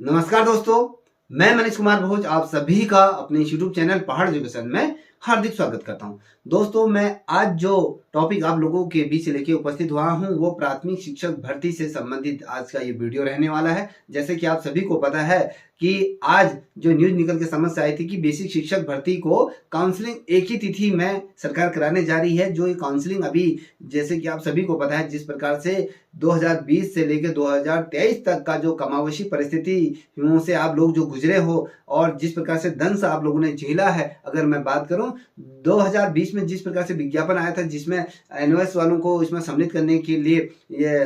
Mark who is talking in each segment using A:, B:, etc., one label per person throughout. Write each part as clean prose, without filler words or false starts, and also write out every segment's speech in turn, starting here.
A: नमस्कार दोस्तों, मैं मनीष कुमार भोज आप सभी का अपने यूट्यूब चैनल पहाड़ एजुकेशन में हार्दिक स्वागत करता हूं। दोस्तों, मैं आज जो टॉपिक आप लोगों के बीच लेके उपस्थित हुआ हूं वो प्राथमिक शिक्षक भर्ती से संबंधित आज का ये वीडियो रहने वाला है। जैसे कि आप सभी को पता है कि आज जो न्यूज निकल के समझ से आई थी कि बेसिक शिक्षक भर्ती को काउंसलिंग एक ही तिथि में सरकार कराने जा रही है। जो ये काउंसलिंग अभी जैसे कि आप सभी को पता है जिस प्रकार से 2020 से लेकर 2023 तक का जो कमावशी परिस्थितियों से आप लोग जो गुजरे हो और जिस प्रकार से दंश आप लोगों ने झेला है, अगर मैं बात करूं 2020 में जिस प्रकार से विज्ञापन आया था जिसमें एनओएस वालों को इसमें सम्मिलित करने के लिए ये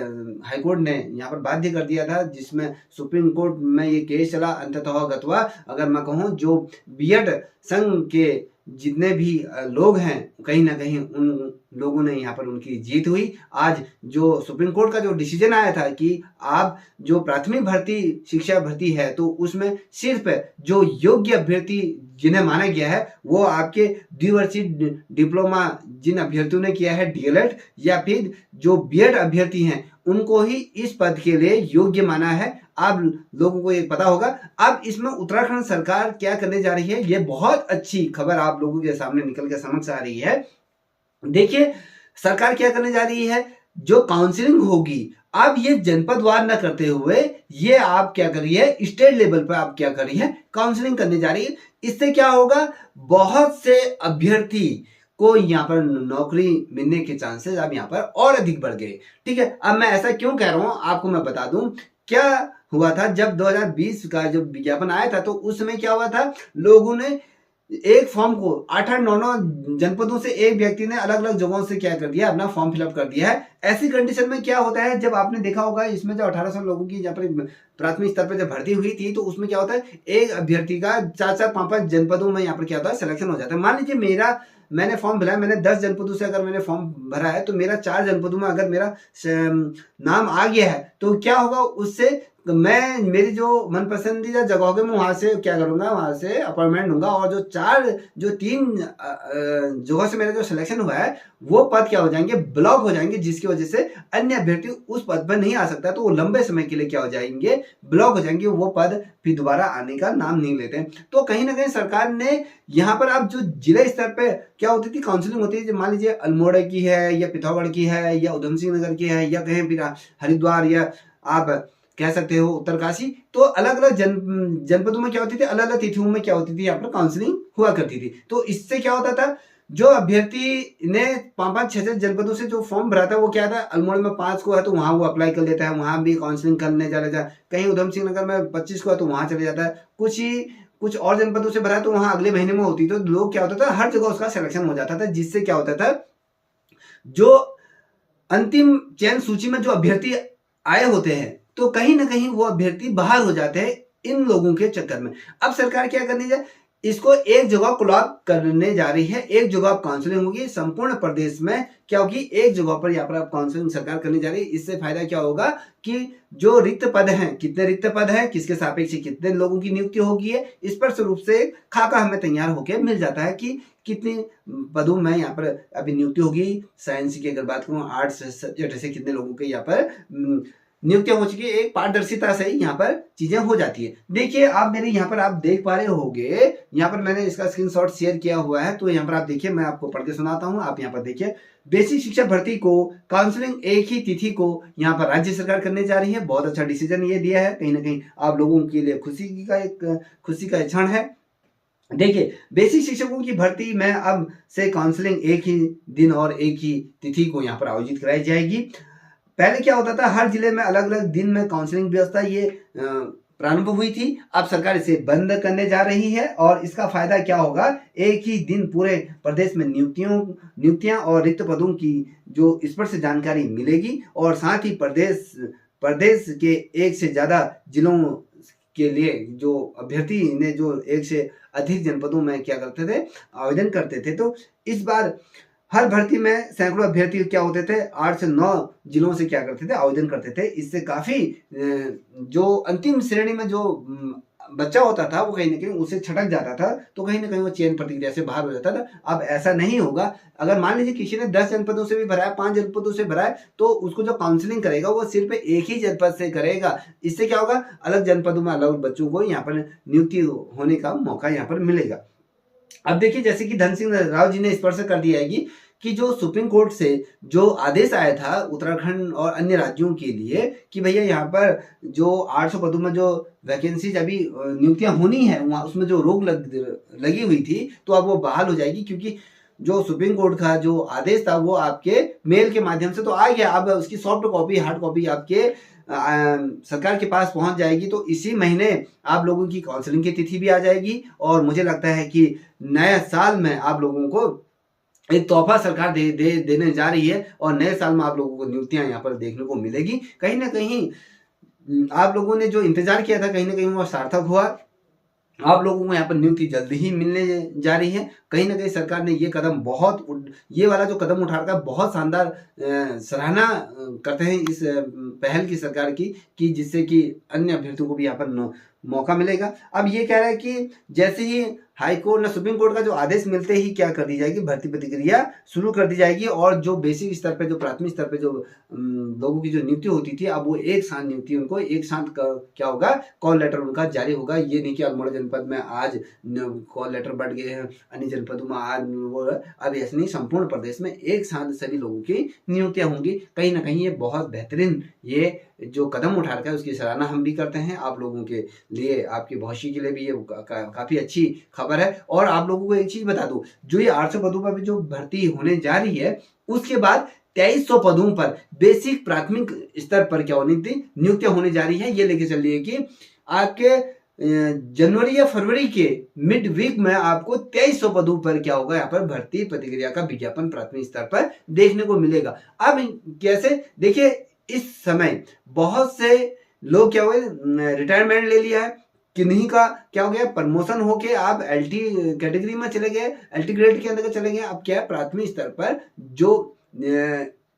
A: हाईकोर्ट ने यहाँ पर बाध्य कर दिया था, जिसमें सुप्रीम कोर्ट में ये केस चला। अंततः गत्वा अगर मैं कहूँ जो बीएड संघ के जितने भी लोग हैं कहीं ना कहीं उन लोगों ने यहाँ पर उनकी जीत हुई। आज जो सुप्रीम कोर्ट का जो डिसीजन आया था कि आप जो प्राथमिक भर्ती शिक्षा भर्ती है तो उसमें सिर्फ जो योग्य अभ्यर्थी जिन्हें माना गया है वो आपके द्विवर्षीय डिप्लोमा जिन अभ्यर्थियों ने किया है डीएलएड या फिर जो बीएड अभ्यर्थी हैं उनको ही इस पद के लिए योग्य माना है। आप लोगों को ये पता होगा। अब इसमें उत्तराखंड सरकार क्या करने जा रही है, ये बहुत अच्छी खबर आप लोगों के सामने निकल के समझ आ रही है। देखिए सरकार क्या करने जा रही है, जो काउंसलिंग होगी अब ये जनपदवार न करते हुए ये आप क्या करिए स्टेट लेवल पर आप क्या करिए काउंसलिंग करने जा रही है। इससे क्या होगा, बहुत से अभ्यर्थी को यहाँ पर नौकरी मिलने के चांसेस अब यहाँ पर और अधिक बढ़ गए। ठीक है, अब मैं ऐसा क्यों कह रहा हूँ आपको मैं बता दूं। क्या हुआ था जब 2020 का जब विज्ञापन आया था तो उस समय क्या हुआ था, लोगों ने एक फॉर्म को 8-9 जनपदों से एक व्यक्ति ने अलग अलग जगहों से क्या कर दिया, अपना फॉर्म फिलअप कर दिया है। ऐसी कंडीशन में क्या होता है, जब आपने देखा होगा इसमें जो 1800 लोगों की जहाँ पर प्राथमिक स्तर पर जब भर्ती हुई थी तो उसमें क्या होता है, एक अभ्यर्थी का 4-5 जनपदों में यहाँ पर क्या होता है सिलेक्शन हो जाता है। मान लीजिए मैंने फॉर्म भरा है, मैंने 10 जनपदों से अगर मैंने फॉर्म भरा है तो मेरा 4 जनपदों में अगर मेरा नाम आ गया है तो क्या होगा, उससे मैं मेरी जो मन पसंदीदा जगह होगी मैं वहां से क्या करूंगा, वहां से अपॉइंटमेंट लूंगा और जो 3 जगह से मेरा जो सिलेक्शन हुआ है वो पद क्या हो जाएंगे, ब्लॉक हो जाएंगे, जिसकी वजह से अन्य अभ्यर्थी उस पद पर नहीं आ सकता। तो वो लंबे समय के लिए क्या हो जाएंगे, ब्लॉक हो जाएंगे, वो पद फिर दोबारा आने का नाम नहीं लेते। तो कहीं ना कहीं सरकार ने यहाँ पर अब जो जिले स्तर पे क्या होती थी काउंसलिंग होती है, मान लीजिए अल्मोड़ा की है या पिथौरागढ़ की है या उधम सिंह नगर की है या कहीं फिर हरिद्वार या आप कह सकते हो उत्तरकाशी, तो अलग अलग जनपदों में क्या होती थी, अलग अलग तिथियों में क्या होती थी यहाँ पर काउंसलिंग हुआ करती थी। तो इससे क्या होता था, जो अभ्यर्थी ने 5-6 जनपदों से जो फॉर्म भरा था वो क्या था, अल्मोड़ा में 5 को है तो वहां वो अप्लाई कर लेता है, वहां भी काउंसलिंग करने जा रहा है। कहीं उधम सिंह नगर में 25 को है तो वहां चले जाता है। कुछ और जनपदों से भरा तो वहां अगले महीने में होती। तो लोग क्या होता था, हर जगह उसका सिलेक्शन हो जाता था, जिससे क्या होता था, जो अंतिम चयन सूची में जो अभ्यर्थी आए होते हैं तो कहीं ना कहीं वो अभ्यर्थी बाहर हो जाते हैं इन लोगों के चक्कर में। अब सरकार क्या करनी है, इसको एक जगह क्लॉक करने जा रही है, एक जगह काउंसलिंग होगी संपूर्ण प्रदेश में। क्या होगी, एक जगह पर यहाँ पर काउंसलिंग सरकार करने जा रही है। इससे फायदा क्या होगा कि जो रिक्त पद हैं, कितने रिक्त पद हैं, किसके सापेक्ष कितने लोगों की नियुक्ति होगी है, इस पर रूप से खाका हमें तैयार होकर मिल जाता है कि कितने पदों में यहाँ पर अभी नियुक्ति होगी। साइंस की अगर बात करूँ, आर्ट्स सब्जेक्ट से कितने लोगों के यहाँ पर नियुक्तियां हो चुकी है, एक पारदर्शिता से यहाँ पर चीजें हो जाती है। देखिए आप मेरे यहाँ पर आप देख पा रहे होंगे, यहाँ पर मैंने इसका स्क्रीनशॉट शेयर किया हुआ है। तो यहाँ पर आप देखिए, मैं आपको पढ़ के सुनाता हूँ। आप यहाँ पर देखिए, बेसिक शिक्षा भर्ती को काउंसलिंग एक ही तिथि को यहाँ पर राज्य सरकार करने जा रही है। बहुत अच्छा डिसीजन ये दिया है, कहीं ना कहीं आप लोगों के लिए खुशी का क्षण है। देखिए बेसिक शिक्षकों की भर्ती में अब से काउंसलिंग एक ही दिन और एक ही तिथि को यहाँ पर आयोजित कराई जाएगी। पहले क्या होता था, हर जिले में अलग अलग दिन में काउंसलिंग व्यवस्था ये प्रारंभ हुई थी। अब सरकार इसे बंद करने जा रही है और इसका फायदा क्या होगा, एक ही दिन पूरे प्रदेश में नियुक्तियां और रिक्त पदों की जो स्पष्ट जानकारी मिलेगी और साथ ही प्रदेश के एक से ज्यादा जिलों के लिए जो अभ्यर्थी ने जो एक से अधिक जनपदों में क्या करते थे, आवेदन करते थे। तो इस बार हर भर्ती में सैकड़ों अभ्यर्थी क्या होते थे, 8 से 9 जिलों से क्या करते थे, आवेदन करते थे। इससे काफी जो अंतिम श्रेणी में जो बच्चा होता था वो कहीं ना कहीं उसे छटक जाता था, तो कहीं ना कहीं वो चयन प्रक्रिया से बाहर हो जाता था। अब ऐसा नहीं होगा। अगर मान लीजिए किसी ने 10 जनपदों से भी भरा है, 5 जनपदों से भरा है, तो उसको जो काउंसलिंग करेगा वो सिर्फ एक ही जनपद से करेगा। इससे क्या होगा, अलग जनपदों में अलग बच्चों को यहाँ पर नियुक्ति होने का मौका यहाँ पर मिलेगा। अब देखिए, जैसे कि धन सिंह राव जी ने स्पष्ट कर दिया है कि जो सुप्रीम कोर्ट से जो आदेश आया था उत्तराखंड और अन्य राज्यों के लिए कि भैया यहाँ पर जो 800 पदों में जो वैकेंसीज अभी नियुक्तियां होनी है, वहाँ उसमें जो रोक लगी हुई थी, तो अब वो बहाल हो जाएगी, क्योंकि जो सुप्रीम कोर्ट का जो आदेश था वो आपके मेल के माध्यम से तो आ गया। अब उसकी सॉफ्ट कॉपी, हार्ड कॉपी आपके सरकार के पास पहुंच जाएगी। तो इसी महीने आप लोगों की काउंसलिंग की तिथि भी आ जाएगी, और मुझे लगता है कि नए साल में आप लोगों को एक तोहफा सरकार देने जा रही है, और नए साल में आप लोगों को नियुक्तियां यहाँ पर देखने को मिलेगी। कहीं ना कहीं आप लोगों ने जो इंतजार किया था, कहीं ना कहीं वो सार्थक हुआ। आप लोगों को यहाँ पर नियुक्ति जल्दी ही मिलने जा रही है। कहीं ना कहीं सरकार ने ये कदम ये वाला जो कदम उठा रखा है, बहुत शानदार सराहना करते हैं इस पहल की सरकार की, कि जिससे कि अन्य अभ्यर्थियों को भी यहाँ पर मौका मिलेगा। अब ये कह रहा है कि जैसे ही हाई कोर्ट ना सुप्रीम कोर्ट का जो आदेश मिलते ही क्या कर दी जाएगी, भर्ती प्रक्रिया शुरू कर दी जाएगी, और जो बेसिक स्तर पे, जो प्राथमिक स्तर पे जो लोगों की जो नियुक्ति होती थी, अब वो एक साथ नियुक्ति, उनको एक साथ क्या होगा, कॉल लेटर उनका जारी होगा। ये नहीं कि अल्मोड़ा जनपद में आज कॉल लेटर बढ़ गए हैं, अन्य जनपदों में आज वो, अब ऐसे नहीं, संपूर्ण प्रदेश में एक साथ सभी लोगों की नियुक्तियां होंगी। कहीं ना कहीं ये बहुत बेहतरीन ये जो कदम उठा रखा है उसकी सराहना हम भी करते हैं। आप लोगों के लिए, आपके भविष्य के लिए भी ये काफी अच्छी खबर है। और आप लोगों को एक चीज बता दूं, जो ये 800 पदों पर भी जो भर्ती होने जा रही है, उसके बाद 2300 पदों पर बेसिक प्राथमिक स्तर पर क्या होनी थी, नियुक्तियां होने जा रही है। ये लेके चल रही है कि आपके जनवरी या फरवरी के मिड वीक में आपको 2300 पदों पर क्या होगा, यहाँ पर भर्ती प्रक्रिया का विज्ञापन प्राथमिक स्तर पर देखने को मिलेगा। अब कैसे, देखिए इस समय बहुत से लोग क्या हुए, रिटायरमेंट ले लिया है, किन्हीं का क्या हो गया, प्रमोशन होके आप एलटी कैटेगरी में चले गए, एलटी ग्रेड के अंदर चले गए। अब क्या है, प्राथमिक स्तर पर जो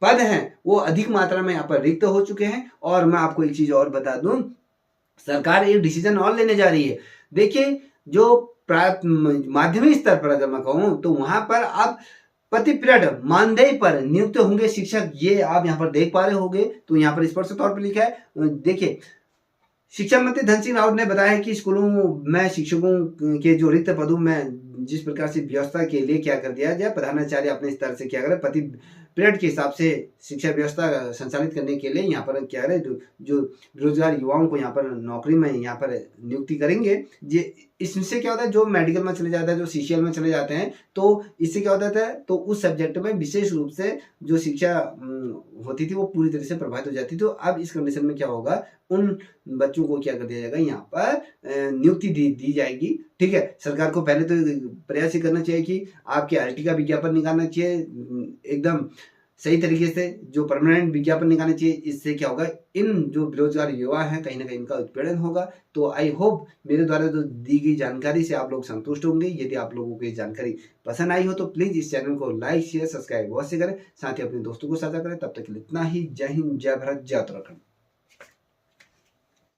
A: पद हैं वो अधिक मात्रा में यहाँ पर रिक्त हो चुके हैं। और मैं आपको एक चीज और बता दूं, सरकार एक डिसीजन और लेने जा रही है। देखिए, जो माध्यमिक स्तर पर अगर मैं कहूं, तो वहां पर आप प्रति पीरियड मानदेय पर नियुक्त होंगे शिक्षक, ये आप यहाँ पर देख पा रहे होंगे। तो यहाँ पर स्पष्ट तौर पर लिखा है। देखिए, शिक्षा मंत्री धन सिंह रावत ने बताया है कि स्कूलों में शिक्षकों के जो रिक्त पदों में जिस प्रकार से व्यवस्था के लिए क्या कर दिया जाए, प्रधानाचार्य अपने स्तर से क्या करे, प्रति पीरियड के हिसाब से शिक्षा व्यवस्था संचालित करने के लिए यहाँ पर क्या करे, जो बेरोजगार युवाओं को यहाँ पर नौकरी में यहाँ पर नियुक्ति करेंगे। इससे क्या होता है, जो मेडिकल में चले जाता है, जो सीसीएल में चले जाते हैं, तो इससे क्या होता था, तो उस सब्जेक्ट में विशेष रूप से जो शिक्षा होती थी वो पूरी तरह से प्रभावित हो जाती थी। तो अब इस कंडीशन में क्या होगा, उन बच्चों को क्या कर दिया जाएगा, यहाँ पर नियुक्ति दी जाएगी। ठीक है, सरकार को पहले तो प्रयास ही करना चाहिए कि आपके आरटी का विज्ञापन निकालना चाहिए, एकदम सही तरीके से जो परमानेंट विज्ञापन निकालना चाहिए। इससे क्या होगा, इन जो बेरोजगार युवा हैं, कहीं ना कहीं इनका उत्पीड़न होगा। तो आई होप मेरे द्वारा जो दी गई जानकारी से आप लोग संतुष्ट होंगे। यदि आप लोगों को ये जानकारी पसंद आई हो तो प्लीज इस चैनल को लाइक, शेयर, सब्सक्राइब अवश्य करें, साथ ही अपने दोस्तों को साझा करें। तब तक के लिए इतना ही। जय हिंद, जय भारत, जय उत्तराखंड।